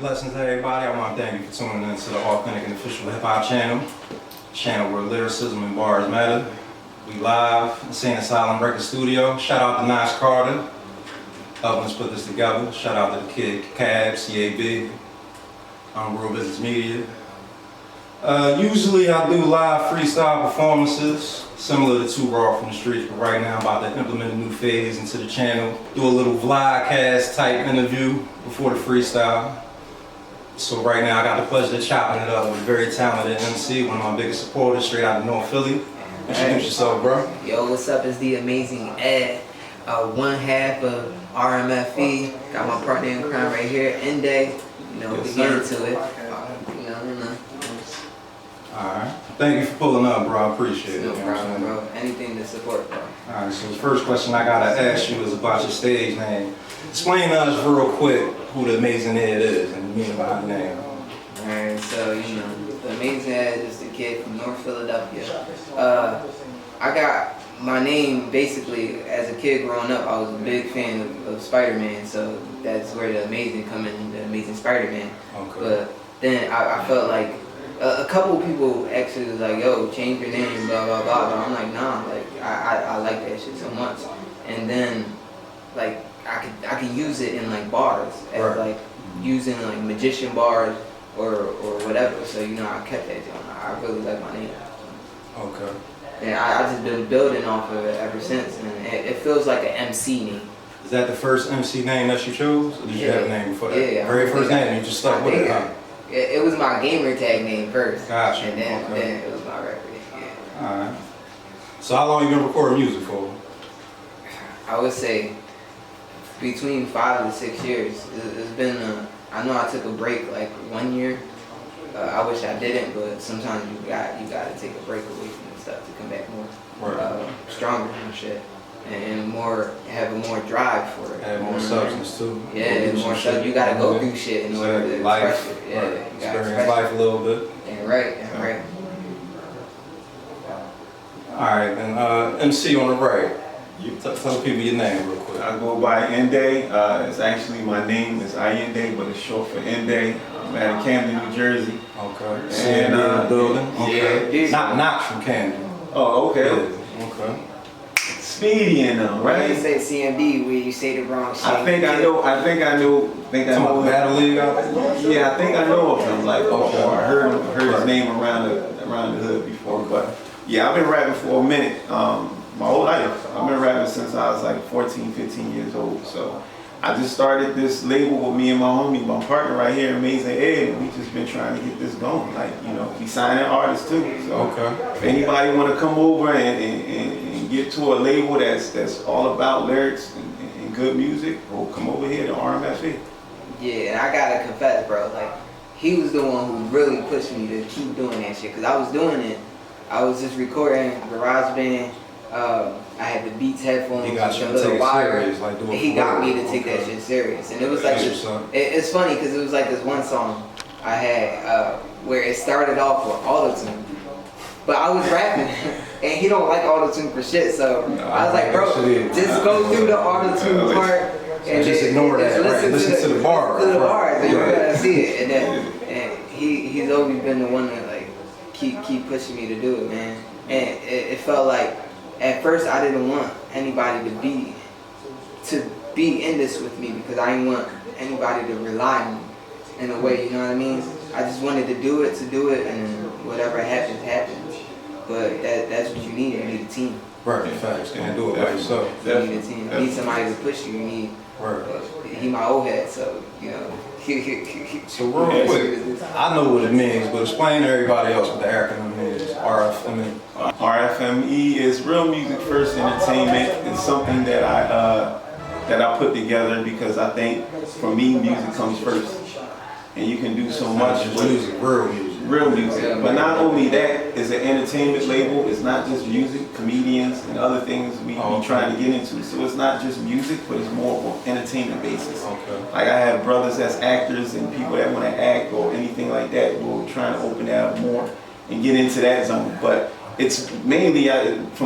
blessings everybody. I want to thank you for tuning in to the authentic and official hip hop channel where lyricism and bars matter. We live in St. Asylum Record Studio. Shout out to Nice Carter, helping us put this together. Shout out to the kid c.a.b, c.a.b, Real Business Media. Usually I do live freestyle performances, similar to Too Raw from the Streets, but right now I'm about to implement a new phase into the channel. Do a little Vlogcast type interview before the freestyle. So right now I got the pleasure of chopping it up with a very talented MC, one of my biggest supporters, straight out of North Philly. Introduce yourself, bro. Yo, what's up? It's TheAmazingEd, one half of R.M.F.E. Got my partner in crime right here, Inday. You know, we get into it. Alright. Thank you for pulling up, bro. I appreciate it. No problem, bro. Anything to support, bro. Alright, so the first question I gotta ask you is about your stage name. Explain to us real quick who the Amazing Ed is and the meaning behind the name. Alright, so you know, the Amazing Ed is the kid from North Philadelphia. I got my name basically as a kid growing up. I was a big fan of Spider-Man, so that's where the Amazing come in, the Amazing Spider-Man. Okay. But then I felt like a couple of people actually was like, yo, change your name, blah, blah, blah. But I'm like, nah, like, I like that shit so much. And then, like, I could use it in, like, bars. As, like, using, like, magician bars or whatever. So, you know, I kept that joint. I really like my name. Okay. And I just been building off of it ever since. And it feels like an MC name. Is that the first MC name that you chose? Or did you have a name before that? Yeah. Very first name, you just stuck with it, huh? It was my gamer tag name first. Gotcha. And then it was my record. Yeah. Alright. So how long you been recording music for? I would say between 5 to 6 years. It's been, I know I took a break like 1 year. I wish I didn't, but sometimes you gotta take a break away from the stuff to come back more stronger and shit. And more, have a more drive for it. Have more substance too. Yeah, more stuff. You gotta go through shit in order to express it. Yeah, you gotta experience life a little bit. Yeah, right, yeah, right. Alright, and MC on the right. You tell people your name real quick. I go by Inday. It's actually, my name is Inday, but it's short for Inday. I'm out of Camden, New Jersey. Okay. And in the building. Okay. Yeah. Not from Camden. Oh, okay. Yeah. Okay. Speedy in them, right? You say c.a.b where you say the wrong shit. I think I know. Battle League out there? Yeah, I think I know of him. Like, or I heard his name around the hood before. But yeah, I've been rapping for a minute. My whole life. I've been rapping since I was like 14, 15 years old. So I just started this label with me and my homie, my partner right here, Amazing Ed. We just been trying to get this going. Like, you know, we signing artists too. So if anybody want to come over and get to a label that's all about lyrics and good music, well, come over here to R.M.F.E. Yeah, and I gotta confess, bro. Like, he was the one who really pushed me to keep doing that shit. Cause I was doing it. I was just recording GarageBand. I had the Beats headphones, he got you a to little take wire. Serious, like He got me to take that shit serious, and it was like this, it's funny because it was like this one song I had where it started off with auto-tune, but I was rapping, and he don't like auto-tune for shit. So I was like, bro, just go through the auto-tune part and just ignore that. Listen to the bars. To the bars, and you're gonna see it. And he's always been the one that like keep pushing me to do it, man. And it felt like, at first I didn't want anybody to be in this with me because I didn't want anybody to rely on me in a way, you know what I mean? I just wanted to do it, and whatever happens, happens. But that's what you need. You need a team. Right, facts. Can't do it by yourself. You need a team. You need somebody to push you. You need. He my old head, so you know. So real quick, I know what it means, but explain to everybody else what the acronym is. R.F.M.E. R.F.M.E. is Real Music First Entertainment. It's something that I put together because I think for me music comes first, and you can do so much with music, real music. Yeah, but not only that, it's an entertainment label. It's not just music, comedians and other things we trying to get into. So it's not just music, but it's more on entertainment basis. Okay. Like I have brothers that's actors and people that want to act or anything like that. We're trying to open that up more and get into that zone. But it's mainly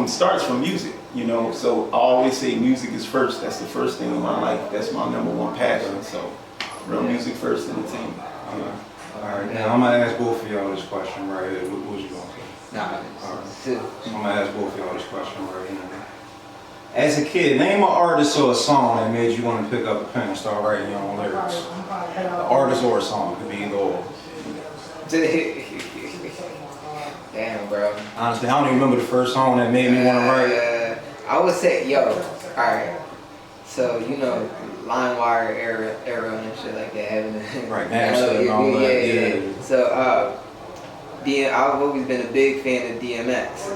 starts from music, you know. So I always say music is first. That's the first thing in my life. That's my #1 passion. So Real music first entertainment. Alright, now I'm gonna ask both of y'all this question right here. What was you gonna say? Nah, So I'm gonna ask both of y'all this question right here. As a kid, name an artist or a song that made you want to pick up a pen and start writing your own lyrics. An artist or a song, could be either or. Damn, bro. Honestly, I don't even remember the first song that made me want to write. I would say, alright. So, you know, LimeWire era and shit like that. Having Right, Napster and all that. Yeah. So, I've always been a big fan of DMX.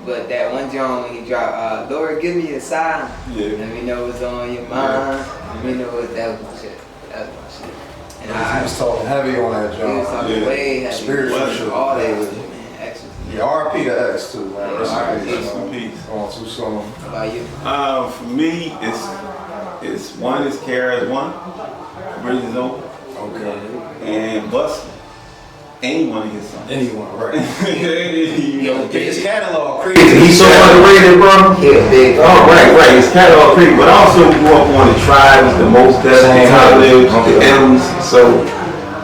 But that one John when he dropped, Lord, give me a sign. Yeah. Let me know what's on your mind. Let me know what that was my shit. That was my shit. And He was talking heavy on that he was job. talking way heavy. Spiritual shit. All that shit, man. Excellent. Yeah, R.M.F.E to X too, man. Yeah, Rest in peace. Rest in peace. On too soon. How about you? For me, it's one is KRS-One, Bridges Over, Okay. and Bust. Any one of his songs. Anyone, right? You know, His catalog crazy. he's so underrated, bro. He a big. Oh, right. His catalog crazy, but I also grew up on the Tribes, the Most Def, the Talibs, the M's. So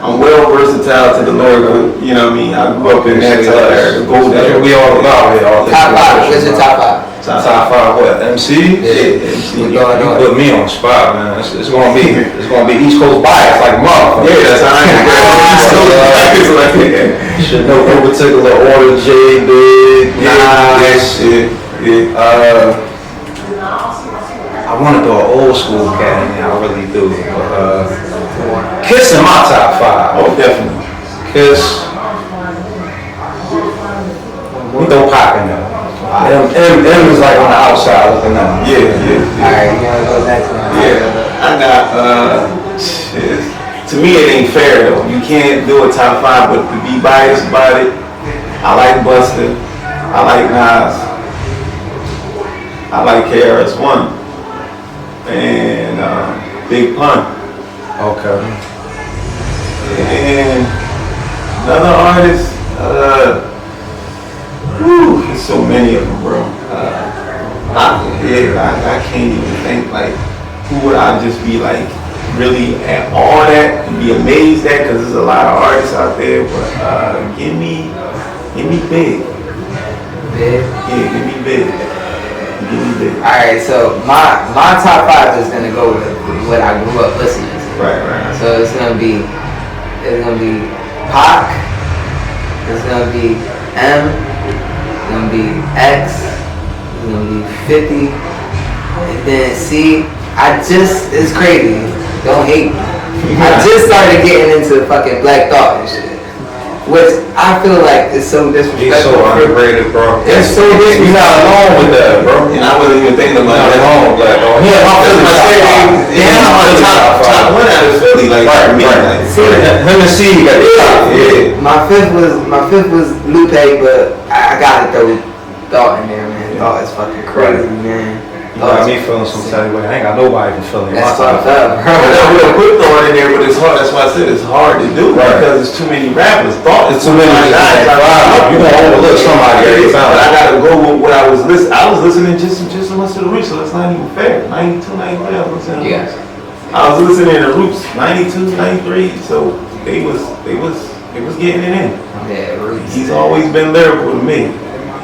I'm well versatile to the Lord. You know what I mean? I grew up in that type of area. That's what we all about here. All Top 5. What's your top 5? Top 5 what? MC? Yeah. You put me on the spot, man. It's gonna be East Coast bias like a motherfucker. Yeah, that's how I am. Should know no particular order. J, Big, Nas. I want to throw an old school cat in there. I really do. But Kiss in my top 5. Oh, definitely. Kiss. We throw Pac in there. M is like on the outside looking up. Yeah. Alright, you wanna go next one? Yeah, I got, to me it ain't fair though. You can't do a top 5, but to be biased about it, I like Busta, I like Nas, I like KRS-One, and Big Pun. Okay. And another artist, there's so many of them, bro. I can't even think, like, who would I just be like really at all that and be amazed at, because there's a lot of artists out there, but give me Big. Big? Yeah, give me Big. Alright, so my top 5 is gonna go with what I grew up listening to. Right. So it's gonna be Pac, it's gonna be M, it's gonna be X, it's gonna be 50, and then C. It's crazy. Don't hate me. I just started getting into fucking Black Thought and shit, which I feel like is so disrespectful. He's so underrated, bro. It's so disrespectful. You're not alone with that, bro. And I wasn't even thinking about Not that. alone, Black Dog. Top one out of Philly, like Right. me. Like, Him and C got the top. yeah. My fifth was Lupe, but I gotta throw Thought in there, man. Thought is fucking crazy, man. You got me feeling some type of way. I ain't got nobody feeling That's my fucked top. up, I bro. know we'll put Thought in there, but it's hard. That's why I said it's hard to do, Right. because there's too many rappers. Thought is Too many guys. You gonna overlook somebody every time. But I gotta go with what I was listening. I was listening just to listen to the Roots, so it's not even fair. 92, 93, I was listening to Yeah. Roots. I was listening to Roots, 92, 93, so they was getting it in. Yeah, Roots. He's always been lyrical to me,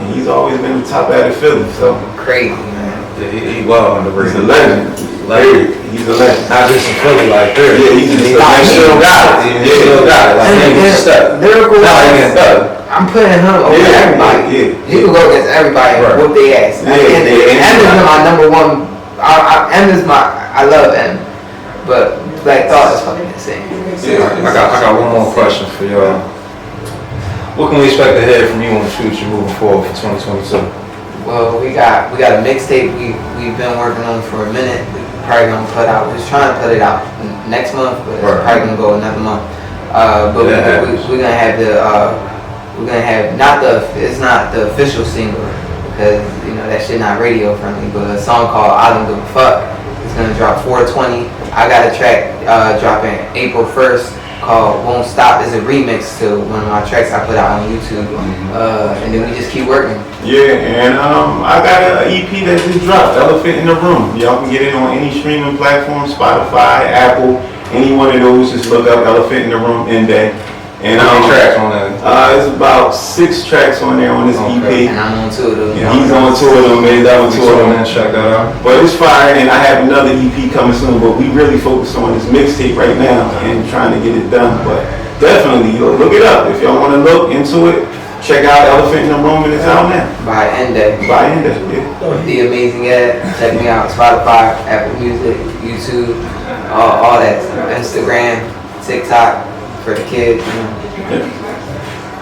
and he's always been the top out of Philly, so Crazy, man. Yeah, he well underrated. he's a legend. He's a legend. Not just in Philly, like there. Yeah, he's just a He legend. still got it. He still got it. Like he ain't stuck. Lyrical. Not like he's stuck. I'm putting him over everybody. He can go against everybody and Right. whoop their ass. Yeah, And yeah, M is my number one. I love M, but Black Thought is fucking insane. I got one more question for y'all. What can we expect to hear from you in the future moving forward for 2022? Well, we got a mixtape we've been working on for a minute. We probably gonna put out. We're trying to put it out next month, but it's Right. probably gonna go another month. But Yeah. we're gonna have it's not the official single because you know that shit not radio friendly. But a song called I Don't Give a Fuck. It's gonna drop 4/20. I got a track dropping April 1st called Won't Stop. It's a remix to one of my tracks I put out on YouTube. And then we just keep working. Yeah, and I got an EP that just dropped, Elephant in the Room. Y'all can get it on any streaming platform, Spotify, Apple, any one of those, just look up Elephant in the Room, Inday. And How many tracks on that? It's about 6 tracks on there on this EP. And I'm on 2 of those. Yeah, he's on 2 of them, man. That was 2 of them. Man, check that out. But it's fire, and I have another EP coming soon. But we really focus on this mixtape right now and trying to get it done. But definitely, look it up if y'all want to look into it. Check out Elephant in the Room, and it's out now. By Inday. By Inday, yeah. TheAmazingEd. Check me out. Spotify, Apple Music, YouTube, all that stuff. Instagram, TikTok for the kids.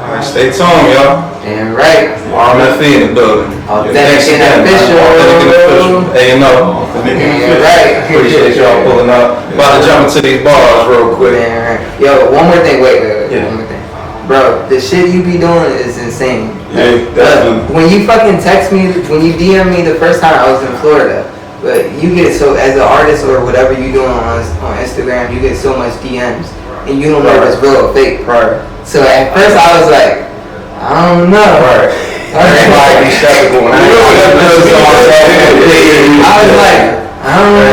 Alright, stay tuned, y'all. And right. R.M.F.E in the building. Authentic and official. Hey, you know. Right. Appreciate y'all pulling up. About to jump into these bars real quick. Right. Yo, one more thing. Wait. Yeah. One more thing. Bro, the shit you be doing is insane. Yeah, definitely. When you fucking text me, when you DM me the first time, I was in Florida. But you get so, as an artist or whatever you doing on Instagram, you get so much DMs. And you don't know if it's real or fake. Right. So at first I was like, I don't know. Right. Everybody be skeptical when I was like, I don't know.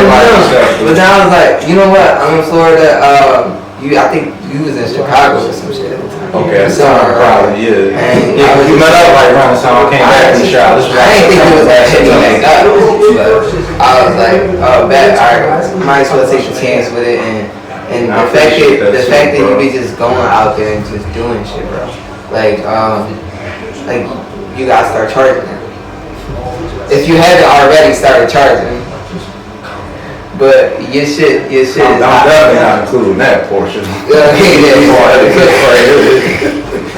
But then I was like, you know what? I'm in Florida. I think you was in Chicago or some shit at the time. Okay, So, probably, yeah. And Yeah, we met up like around the time I came back from the shop. I didn't think it was that shit like that. But I was like, bet, alright, might as well take a chance with it. And the fact that you be just going out there and just doing shit, bro. Like you gotta start charging. If you haven't already started charging. But your shit I'm definitely not including that portion.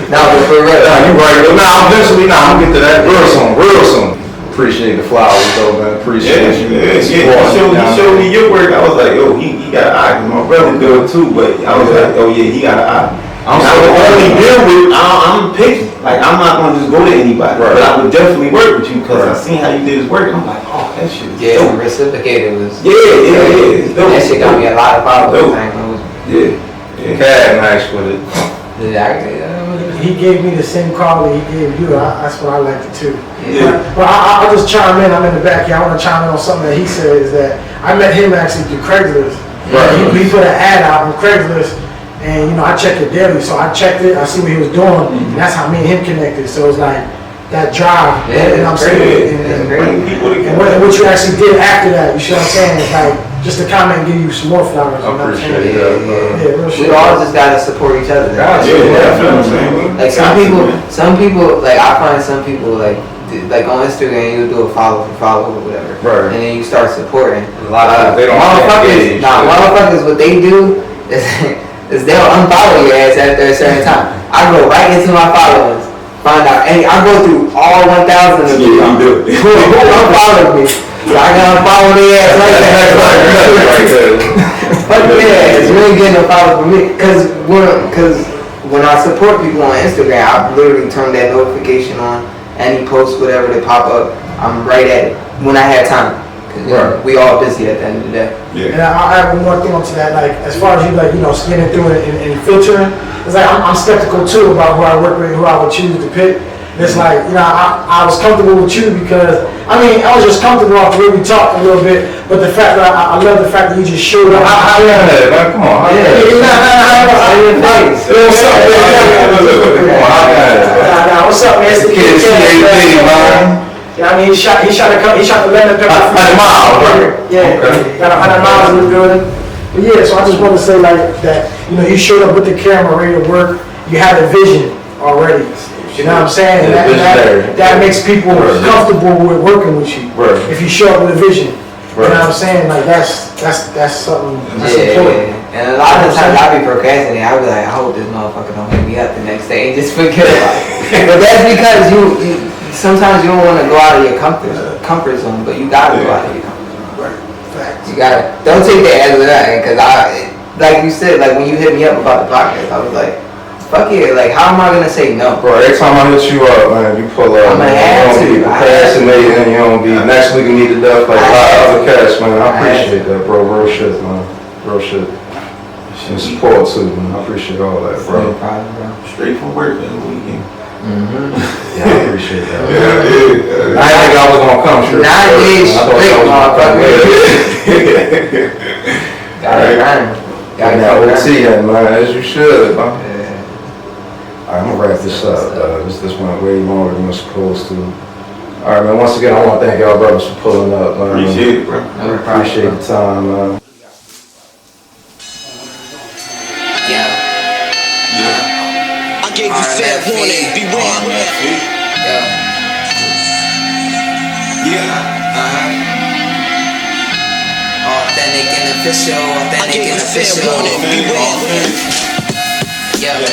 No, but for real. Nah, you right. Nah, eventually, I'm gonna get to that real soon. Appreciate the flowers though, man. Appreciate you. He showed me your work. I was like, yo, he got an eye. My brother good too, but I was like, oh yeah, he got an eye. I'm picky. Like, I'm not gonna just go to anybody, but I would definitely work with you because I seen how you did his work. I'm like, oh, that shit is dope. Reciprocated was. Yeah. That shit got me a lot of followers. Yeah. Cad nice with it. He gave me the same quality he gave you. That's what I liked it too. Yeah. But I'll just chime in. I'm in the back here. I want to chime in on something that he said is that I met him actually through Craigslist. Right. He put an ad out on Craigslist, and I check it daily. So I checked it. I see what he was doing, and that's how me and him connected. So it's like that drive. Yeah, and I'm saying, and what you actually did after that. You see what I'm saying? It's like just to comment and give you some more flowers. I appreciate that, bro. Yeah, real shit. We all just gotta support each other. Like some people, like I find some people like on Instagram you do a follow or whatever, right? And then you start supporting. A lot of they don't motherfuckers. Motherfuckers, what they do is they'll unfollow your ass after a certain time. I go right into my followers, find out, and I go through all 1,000 of them. Who unfollowed me? So I gotta follow their ass right there. Fuck yeah, it's really getting a follow for me. Cause when I support people on Instagram, I literally turn that notification on. Any post, whatever that pop up, I'm right at it when I have time. Cause we all busy at the end of the day. Yeah. And I'll add one more thing onto that. Like as far as you scanning through it and filtering, it's like I'm skeptical too about who I work with, who I would choose to pick. It's like, I was comfortable with you because, I was just comfortable off the way we talked a little bit, but the fact that I love the fact that you just showed up. Come on. What's up, man? It's the kid, man. He shot the lemon pepper. 100 miles, right? Yeah, got 100 miles in the building. But yeah, so I just want to say like that, you showed up with the camera ready to work. You had a vision already. You know what I'm saying? And that makes people comfortable with working with you. Right. If you show up with a vision. Right. You know what I'm saying? Like that's something that's important. And a lot of the times I be procrastinating. I be like, I hope this motherfucker don't hit me up the next day and just forget about it. But that's because you sometimes you don't want to go out of your comfort zone, but you gotta go out of your comfort zone. Right. Facts. You gotta. Don't take that as that, because like you said, like when you hit me up about the podcast, I was like, fuck it, like how am I gonna say no? Bro, every time I hit you up, man, you pull up. I'm gonna have to. You don't be procrastinating, and you don't be next week you need to duck like a lot of other cats, man. I appreciate that, bro. Real shit, man. Real shit. And support too, man. I appreciate all that, bro. No problem, bro. Straight from work on the weekend. Yeah, I appreciate that. I didn't think I was gonna come straight. 9 days straight, motherfucker. Got it, Got that OT in, man, as you should, man. Yeah. Alright, I'm gonna wrap this up. This went way longer than it's supposed to. Alright, man, once again, I want to thank y'all brothers for pulling up, man. Appreciate it, bro. I appreciate the time, man. Yeah. I gave you fair warning, beware. R.M.F.E. Yeah. Authentic and official, I authentic gave and you fair official. warning, beware. Yeah.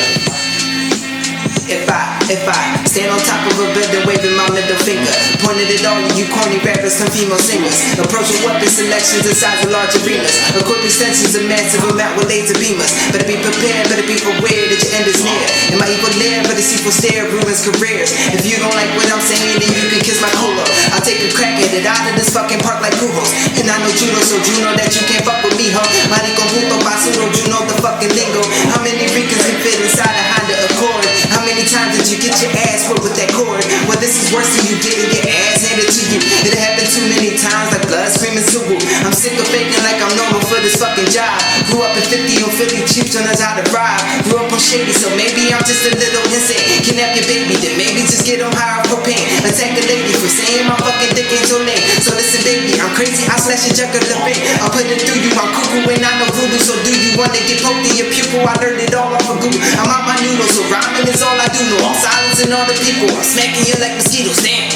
If I stand on top of a building waving my middle finger, pointed at all of you corny rappers and female singers, approaching weapon selections inside the large arenas, equipped extensions of massive amount with laser beamers. Better be prepared, better be aware that your end is near. And my evil lair, but the sequel stare ruins careers. If you don't like what I'm saying, then you can kiss my culo. I'll take a crack at it out of this fucking park like Kudos. And I know judo, so you know that you can't fuck with me, huh? Marico puto basuro, you know the fucking lingo. How many Ricans can fit inside a Honda Accord? How many times did you get your ass whipped with that cord? Well, this is worse than you getting your ass handed to you. It happened too many times, like blood screaming Subaru. I'm sick of faking like I'm normal for this fucking job. Grew up in 50 on Philly, cheap on us how to ride. Grew up on shady, so maybe I'm just a little insane. Kidnap your baby, then maybe just get on high off propane. Attack a lady for saying my fucking dick ain't so lame. So listen, baby, I'm crazy, I slash a junk of the vein. I'll put it through you, I'm cuckoo and I know voodoo. So do you wanna get poked in your pupil? I learned it all off of Google. I'm out my noodles, so rhyming is all I do know. I'm silencing all the people, I'm smacking you like mosquitoes, damn.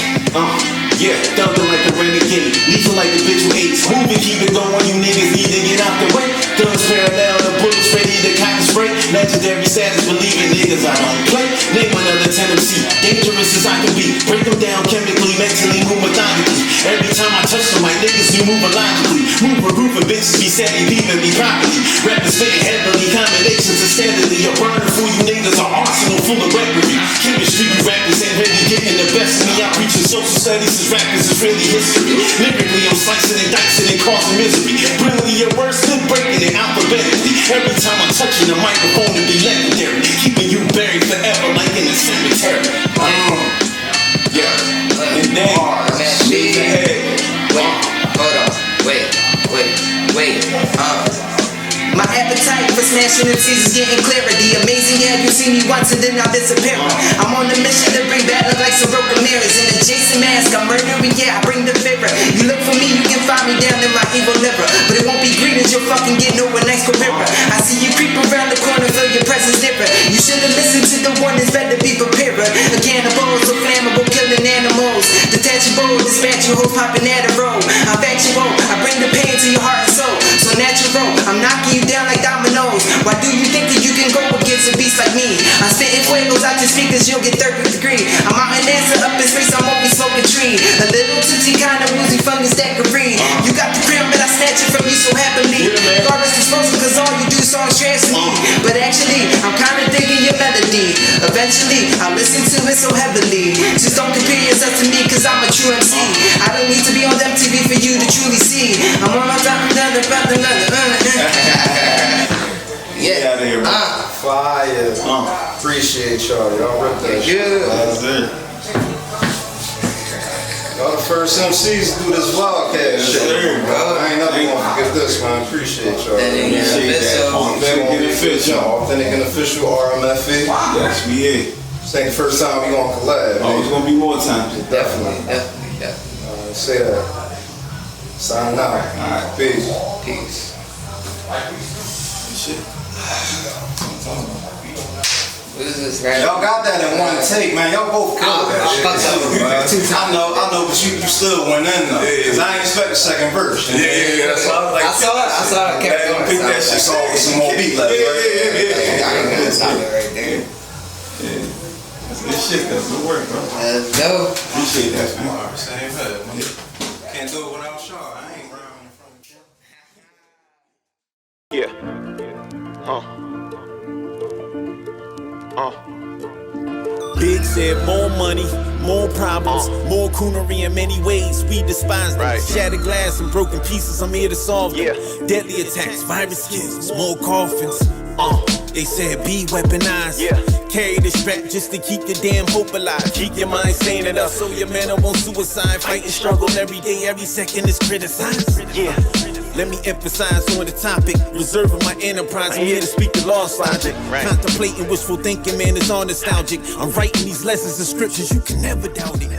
Yeah, thumping like a renegade, lethal like the bitch with AIDS. Moving, keep it going, you niggas need to get out the way. Guns parallel, the bullets ready to cock and spray. Legendary status, believing niggas I don't play. Name another tendency, dangerous as I can be. Break them down chemically, mentally, move methodically. Every time I touch them, my niggas do move logically. Move a group of bitches, be steady, leaving me properly. Rappers spitting heavily, combinations of steadily. A burner for you niggas, an arsenal full of weaponry. Chemistry, you rappers ain't really getting the best of me. I'm preaching social studies as rappers is really history. Lyrically, I'm slicing and dicing and causing misery. Brilliantly, your words still breaking it alphabetically. Every time I'm touching the microphone, it be legendary. Keeping you buried forever like in a cemetery. Yeah. Inday. Wait. My appetite for smashing MCs is getting clearer. The amazing, yeah, you see me once and then I'll disappear. I'm on a mission to bring back look like Soroka mirrors. In a Jason mask, I'm murdering, yeah, I bring the fear. You look for me, you can find me down in my evil liver. But it won't be greetings, you'll fucking get nowhere nice Cabrera. I see you creep around the corner, feel your presence different. You should've listened to the one that's better be prepared. A cannibal, so flammable, killing animals. Detachable, dispatch you hoes popping at a roll. I'm factual, I bring the pain to your heart and soul. So natural, I'm knocking you down like dominoes. Why do you think that you can go against a beast like me? I'm spitting fuegos out your speakers, you'll get third degree. I'm out in answer up in space, I'm only smoking tree. A little tootsie kind of woozy fungus that can breathe. You got the crown, but I snatch it from you so happily. Garbage disposal, cause all you do songs trash to me. But actually, I'm kinda digging your melody. Eventually, I'll listen to it so heavily. Just don't compare yourself to me, cause I'm a true MC. I don't need to be on MTV for you to truly see. I'm on my top of the Yeah, out of here, bro. Fire. Appreciate y'all. Y'all ripped that shit. That's it. Y'all the first MCs to do this vlogcast shit. I ain't never gonna forget this, man. Appreciate y'all. Authentic and official. Authentic and official R.M.F.E. Yes, we is. This ain't the first time we gonna collab. Oh, it's gonna be more times. Definitely. Say that. Signing out. Alright. Peace. Shit. What is this, right? Y'all got that in one take, man. Y'all both killed that shit. I know, but you still went in though. Cause I ain't expect a second verse. Yeah. That's all. Like, I saw it. Kept going. pick that shit. Saw with some more beat left. I ain't gonna stop it right there. That's good shit. That's good work, bro. Let's go. Appreciate that, man. Same head. Can't do it without Shaw. I ain't rhyming in front of you. Yeah. Big said more money, more problems, more coonery in many ways. We despise them. Shattered glass and broken pieces, I'm here to solve them. Deadly attacks, virus kills, more coffins. They said be weaponized. Carry the strap just to keep the damn hope alive. Keep your mind sane and up so your man won't suicide. Fighting struggle every day, every second is criticized. Let me emphasize on the topic. Reserving my enterprise, I'm here to speak the lost logic. Contemplating wishful thinking, man, is all nostalgic. I'm writing these lessons and scriptures, you can never doubt it.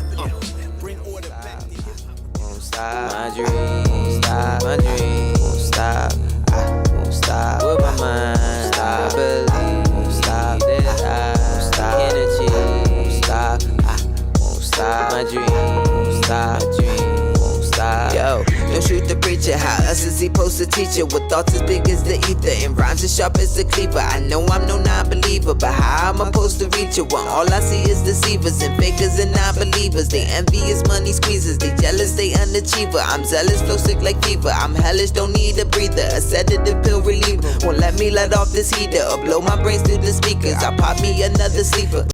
Bring order back to Won't stop my dream, won't stop my dream, won't stop, I won't stop with my mind, stop, I believe, won't stop that I can achieve, won't stop, I won't stop my dream, won't stop my dream, won't stop. Yo, don't shoot the preacher, how else is he supposed to teach it? With thoughts as big as the ether and rhymes as sharp as the cleaver. I know I'm no non-believer, but how am I supposed to reach it when all I see is deceivers and fakers and non-believers? They envious money squeezers, they jealous, they underachiever. I'm zealous, flow sick like fever. I'm hellish, don't need a breather. A sedative pill reliever won't let me let off this heater or blow my brains through the speakers. I pop me another sleeper.